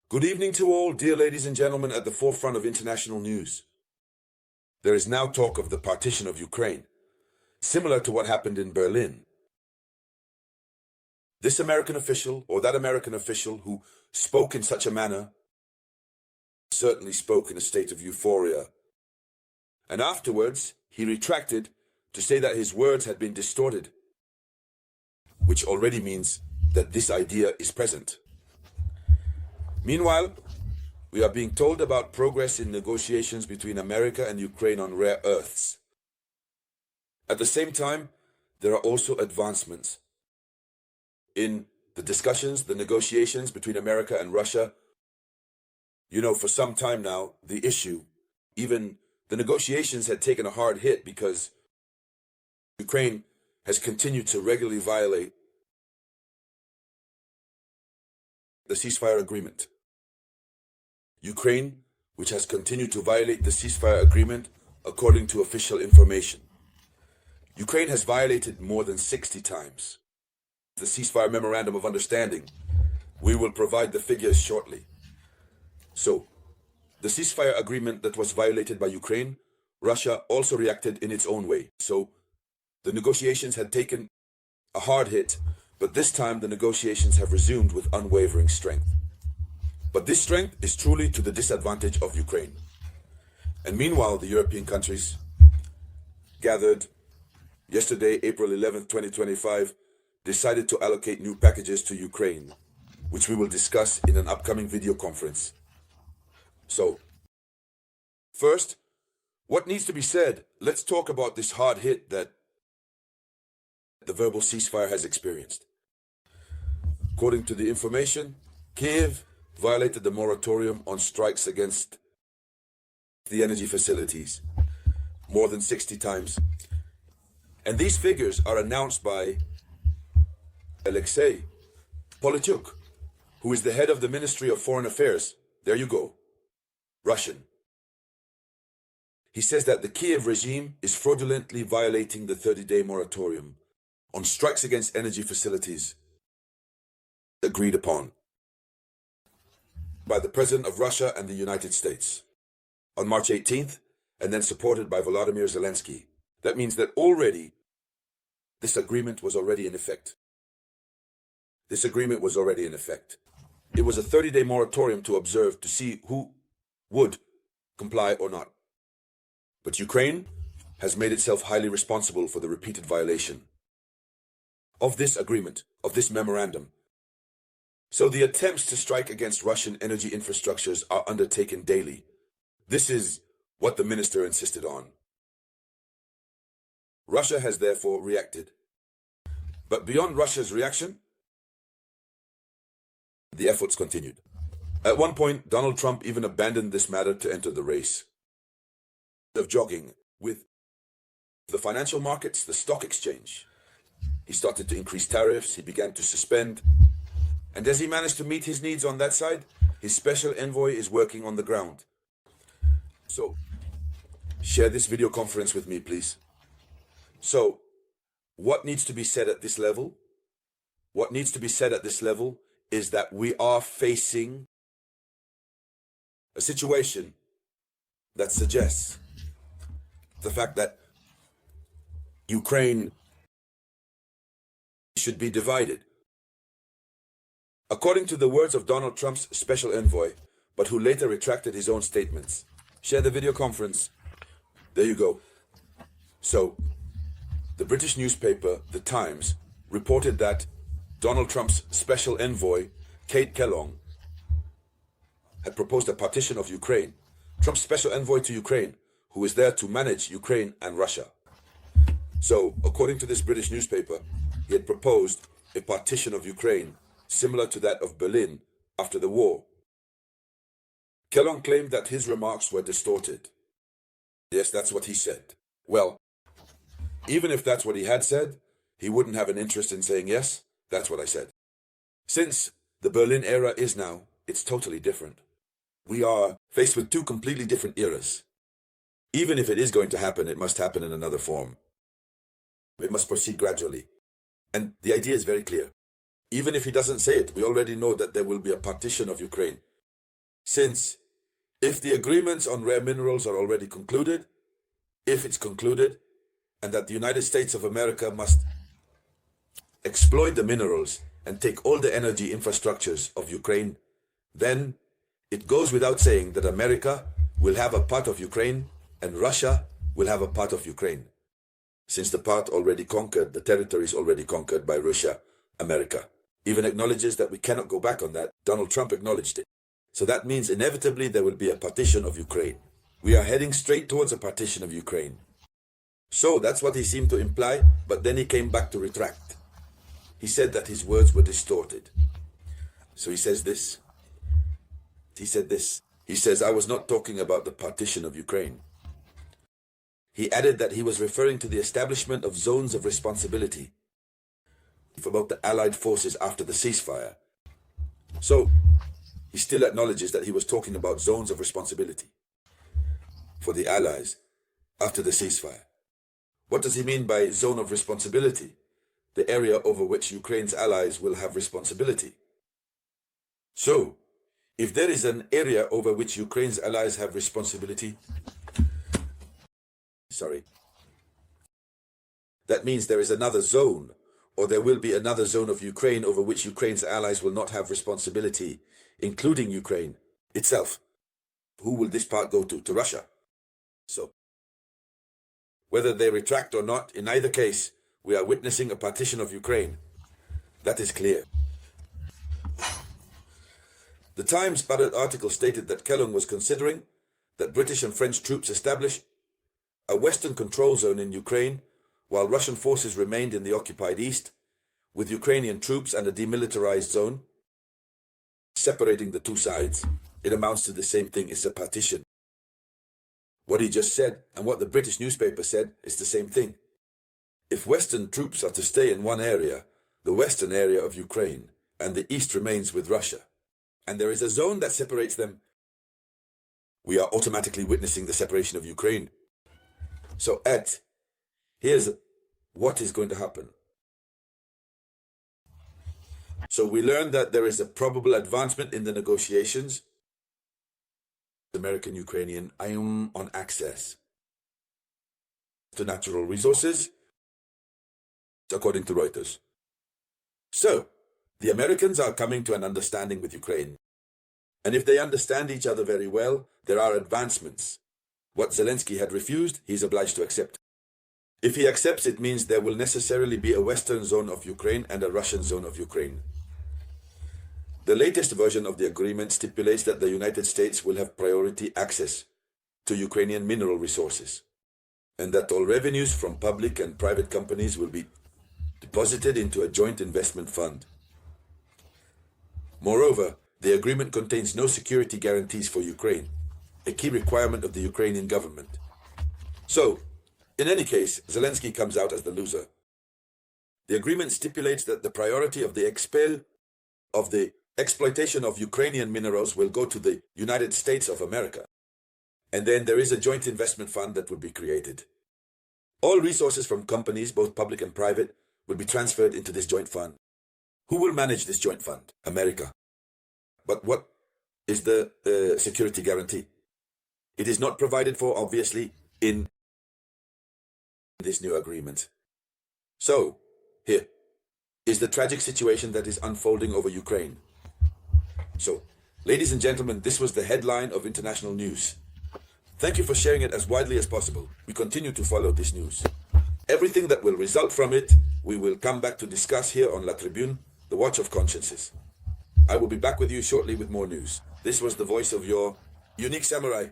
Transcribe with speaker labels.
Speaker 1: Good evening to all, dear ladies and gentlemen at the forefront of international news. There is now talk of the partition of Ukraine, similar to what happened in Berlin. This American official, or that American official who spoke in such a manner, certainly spoke in a state of euphoria. And afterwards, he retracted to say that his words had been distorted, which already means that this idea is present. Meanwhile, we are being told about progress in negotiations between America and Ukraine on rare earths. At the same time, there are also advancements in the discussions, the negotiations between America and Russia. You know, for some time now, the issue, even the negotiations had taken a hard hit because Ukraine has continued to regularly violate the ceasefire agreement. Ukraine, which has continued to violate the ceasefire agreement according to official information. Ukraine has violated more than 60 times the ceasefire memorandum of understanding. We will provide the figures shortly. So, the ceasefire agreement that was violated by Ukraine, Russia also reacted in its own way. So, the negotiations had taken a hard hit, but this time the negotiations have resumed with unwavering strength. But this strength is truly to the disadvantage of Ukraine. And meanwhile, the European countries gathered yesterday, April 11th, 2025, decided to allocate new packages to Ukraine, which we will discuss in an upcoming video conference. So, first, what needs to be said? Let's talk about this hard hit that the verbal ceasefire has experienced. According to the information, Kiev violated the moratorium on strikes against the energy facilities more than 60 times. And these figures are announced by Alexei Polityuk, who is the head of the Ministry of Foreign Affairs. There you go. Russian. He says that the Kiev regime is fraudulently violating the 30-day moratorium on strikes against energy facilities agreed upon by the President of Russia and the United States on March 18th, and then supported by Volodymyr Zelensky. That means that already this agreement was already in effect. This agreement was already in effect. It was a 30-day moratorium to observe to see who would comply or not. But Ukraine has made itself highly responsible for the repeated violation of this agreement, of this memorandum. So the attempts to strike against Russian energy infrastructures are undertaken daily. This is what the minister insisted on. Russia has therefore reacted. But beyond Russia's reaction, the efforts continued. At one point, Donald Trump even abandoned this matter to enter the race of jogging with the financial markets, the stock exchange. He started to increase tariffs, he began to suspend. And as he managed to meet his needs on that side, his special envoy is working on the ground. So, share this video conference with me, please. So, what needs to be said at this level? What needs to be said at this level is that we are facing a situation that suggests the fact that Ukraine should be divided. According to the words of Donald Trump's special envoy, but who later retracted his own statements. Share the video conference. There you go. So, the British newspaper, The Times, reported that Donald Trump's special envoy, Kate Kellogg, had proposed a partition of Ukraine. Trump's special envoy to Ukraine, who is there to manage Ukraine and Russia. So, according to this British newspaper, he had proposed a partition of Ukraine similar to that of Berlin after the war. Kellogg claimed that his remarks were distorted. Yes, that's what he said. Well, even if that's what he had said, he wouldn't have an interest in saying, yes, that's what I said. Since the Berlin era is now, it's totally different. We are faced with two completely different eras. Even if it is going to happen, it must happen in another form. It must proceed gradually. And the idea is very clear. Even if he doesn't say it, we already know that there will be a partition of Ukraine. Since if the agreements on rare minerals are already concluded, if it's concluded, and that the United States of America must exploit the minerals and take all the energy infrastructures of Ukraine, then it goes without saying that America will have a part of Ukraine and Russia will have a part of Ukraine. Since the part already conquered, the territory is already conquered by Russia, America even acknowledges that we cannot go back on that. Donald Trump acknowledged it. So that means inevitably there will be a partition of Ukraine. We are heading straight towards a partition of Ukraine. So that's what he seemed to imply, but then he came back to retract. He said that his words were distorted. So he says this. He said this. He says, I was not talking about the partition of Ukraine. He added that he was referring to the establishment of zones of responsibility for both the Allied forces after the ceasefire. So he still acknowledges that he was talking about zones of responsibility for the Allies after the ceasefire. What does he mean by zone of responsibility? The area over which Ukraine's allies will have responsibility. So, if there is an area over which Ukraine's allies have responsibility, that means there is another zone, or there will be another zone of Ukraine over which Ukraine's allies will not have responsibility, including Ukraine itself. Who will this part go to? To Russia. So, whether they retract or not, in either case, we are witnessing a partition of Ukraine. That is clear. The Times Barrett article stated that Kellogg was considering that British and French troops establish a Western control zone in Ukraine while Russian forces remained in the occupied East, with Ukrainian troops and a demilitarized zone separating the two sides. It amounts to the same thing as a partition. What he just said and what the British newspaper said is the same thing. If Western troops are to stay in one area, the western area of Ukraine, and the East remains with Russia, and there is a zone that separates them, we are automatically witnessing the separation of Ukraine. So here's what is going to happen. So we learned that there is a probable advancement in the negotiations. American-Ukrainian on access to natural resources, according to Reuters. So, the Americans are coming to an understanding with Ukraine. And if they understand each other very well, there are advancements. What Zelensky had refused, he is obliged to accept. If he accepts, it means there will necessarily be a Western zone of Ukraine and a Russian zone of Ukraine. The latest version of the agreement stipulates that the United States will have priority access to Ukrainian mineral resources, and that all revenues from public and private companies will be deposited into a joint investment fund. Moreover, the agreement contains no security guarantees for Ukraine, a key requirement of the Ukrainian government. So, in any case, Zelensky comes out as the loser. The agreement stipulates that the priority of the exploitation of Ukrainian minerals will go to the United States of America. And then there is a joint investment fund that will be created. All resources from companies, both public and private, will be transferred into this joint fund. Who will manage this joint fund? America. But what is the security guarantee? It is not provided for, obviously, in this new agreement. So, here is the tragic situation that is unfolding over Ukraine. So, ladies and gentlemen, this was the headline of international news. Thank you for sharing it as widely as possible. We continue to follow this news. Everything that will result from it, we will come back to discuss here on La Tribune, the Watch of Consciences. I will be back with you shortly with more news. This was the voice of your unique samurai.